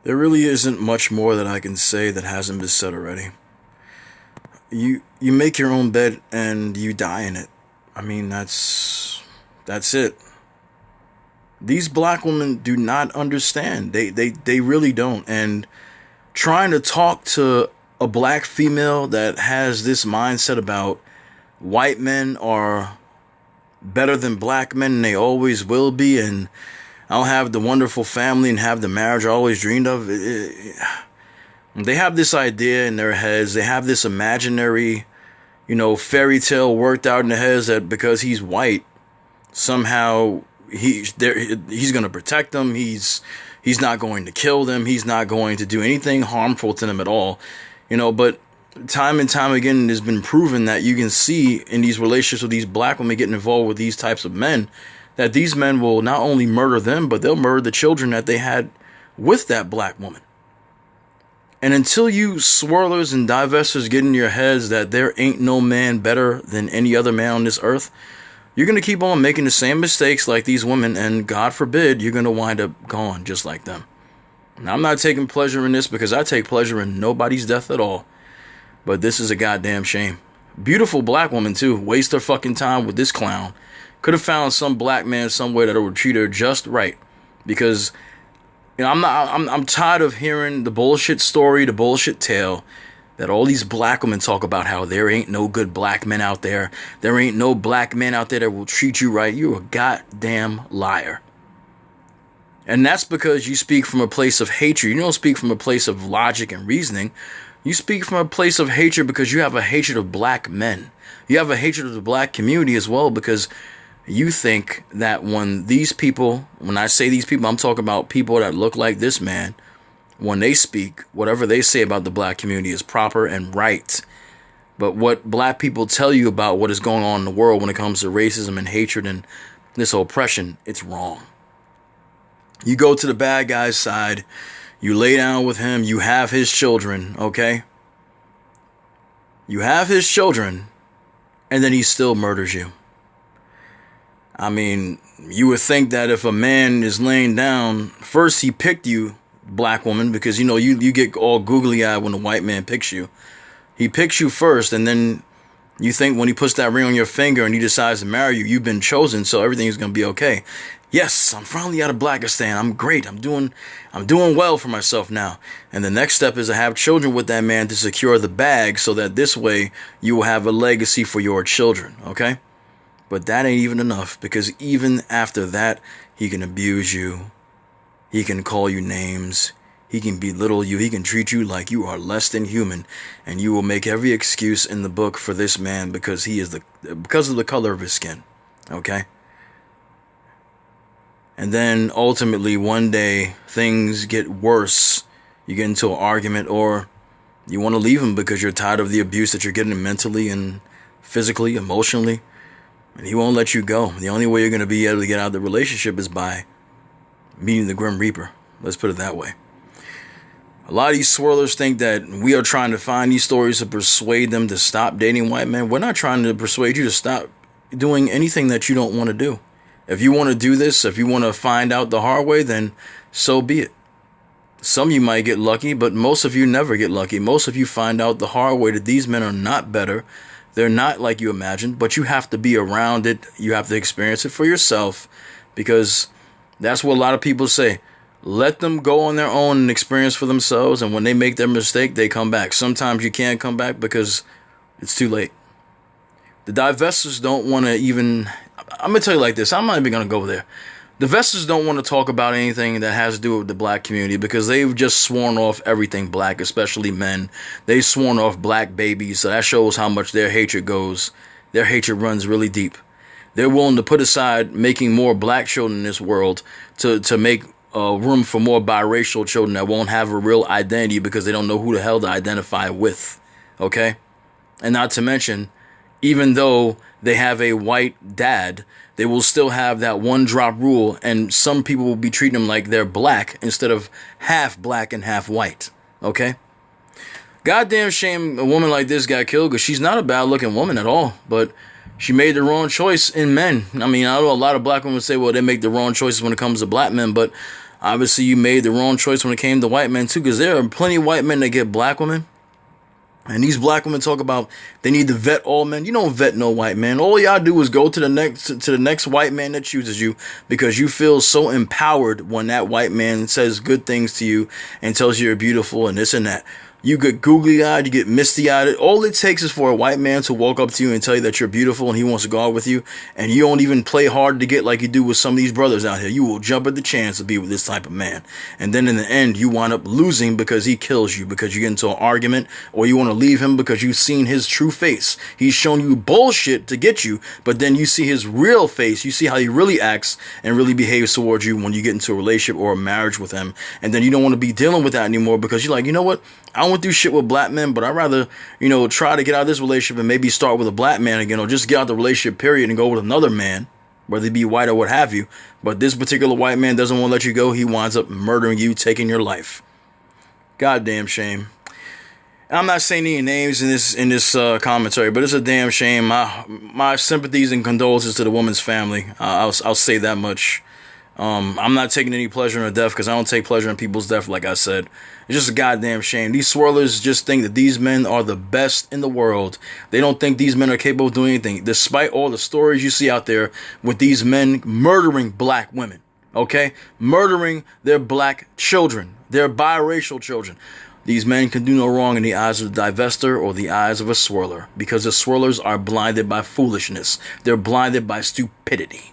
There really isn't much more that I can say that hasn't been said already. You make your own bed and you die in it. I mean, that's it. These black women do not understand. They really don't. And trying to talk to a black female that has this mindset about white men are better than black men and they always will be, and I'll have the wonderful family and have the marriage I always dreamed of. They have this idea in their heads. They have this imaginary, fairy tale worked out in their heads that because he's white, somehow he's going to protect them. He's not going to kill them. He's not going to do anything harmful to them at all. But time and time again, it has been proven that you can see in these relationships with these black women getting involved with these types of men, that these men will not only murder them, but they'll murder the children that they had with that black woman. And until you swirlers and divesters get in your heads that there ain't no man better than any other man on this earth, you're going to keep on making the same mistakes like these women, and God forbid, you're going to wind up gone just like them. Now, I'm not taking pleasure in this because I take pleasure in nobody's death at all. But this is a goddamn shame. Beautiful black woman, too. Waste her fucking time with this clown. Could have found some black man somewhere that would treat her just right. Because, I'm tired of hearing the bullshit story, the bullshit tale that all these black women talk about how there ain't no good black men out there. There ain't no black men out there that will treat you right. You're a goddamn liar. And that's because you speak from a place of hatred. You don't speak from a place of logic and reasoning. You speak from a place of hatred because you have a hatred of black men. You have a hatred of the black community as well, because you think that when these people, when I say these people, I'm talking about people that look like this man, when they speak, whatever they say about the black community is proper and right. But what black people tell you about what is going on in the world when it comes to racism and hatred and this oppression, it's wrong. You go to the bad guy's side, you lay down with him, you have his children, okay? You have his children, and then he still murders you. I mean, you would think that if a man is laying down, first he picked you, black woman, because you get all googly eyed when a white man picks you. He picks you first, and then you think when he puts that ring on your finger and he decides to marry you, you've been chosen, so everything is going to be okay. Yes, I'm finally out of Blackistan. I'm great. I'm doing well for myself now. And the next step is to have children with that man to secure the bag so that this way you will have a legacy for your children, okay? But that ain't even enough, because even after that, he can abuse you. He can call you names. He can belittle you. He can treat you like you are less than human. And you will make every excuse in the book for this man because because of the color of his skin, okay? And then ultimately one day things get worse. You get into an argument, or you want to leave him because you're tired of the abuse that you're getting mentally and physically, emotionally. And he won't let you go. The only way you're going to be able to get out of the relationship is by meeting the Grim Reaper. Let's put it that way. A lot of these swirlers think that we are trying to find these stories to persuade them to stop dating white men. We're not trying to persuade you to stop doing anything that you don't want to do. If you want to do this, if you want to find out the hard way, then so be it. Some of you might get lucky, but most of you never get lucky. Most of you find out the hard way that these men are not better. They're not like you imagined, but you have to be around it. You have to experience it for yourself, because that's what a lot of people say. Let them go on their own and experience for themselves, and when they make their mistake, they come back. Sometimes you can't come back because it's too late. The divestors don't want to even... I'm going to tell you like this. I'm not even going to go there. The divestors don't want to talk about anything that has to do with the black community because they've just sworn off everything black, especially men. They've sworn off black babies, so that shows how much their hatred goes. Their hatred runs really deep. They're willing to put aside making more black children in this world to make room for more biracial children that won't have a real identity because they don't know who the hell to identify with. Okay? And not to mention, even though they have a white dad, they will still have that one drop rule, and some people will be treating them like they're black instead of half black and half white. Okay? Goddamn shame a woman like this got killed, because she's not a bad looking woman at all, but she made the wrong choice in men. I mean, I know a lot of black women say, well, they make the wrong choices when it comes to black men, but Obviously, you made the wrong choice when it came to white men too, because there are plenty of white men that get black women. And these black women talk about they need to vet all men. You don't vet no white man. All y'all do is go to the next white man that chooses you, because you feel so empowered when that white man says good things to you and tells you you're beautiful and this and that. You get googly-eyed, you get misty-eyed. All it takes is for a white man to walk up to you and tell you that you're beautiful and he wants to go out with you, and you don't even play hard to get like you do with some of these brothers out here. You will jump at the chance to be with this type of man. And then in the end, you wind up losing because he kills you, because you get into an argument, or you want to leave him because you've seen his true face. He's shown you bullshit to get you, but then you see his real face. You see how he really acts and really behaves towards you when you get into a relationship or a marriage with him. And then you don't want to be dealing with that anymore, because you're like, you know what? I won't do shit with black men, but I'd rather, try to get out of this relationship and maybe start with a black man again, or just get out of the relationship period and go with another man, whether he be white or what have you. But this particular white man doesn't want to let you go. He winds up murdering you, taking your life. Goddamn shame. And I'm not saying any names in this commentary, but it's a damn shame. My sympathies and condolences to the woman's family. I'll say that much. I'm not taking any pleasure in her death, because I don't take pleasure in people's death, like I said. It's just a goddamn shame. These swirlers just think that these men are the best in the world. They don't think these men are capable of doing anything, despite all the stories you see out there with these men murdering black women, okay? Murdering their black children, their biracial children. These men can do no wrong in the eyes of the divester or the eyes of a swirler, because the swirlers are blinded by foolishness. They're blinded by stupidity.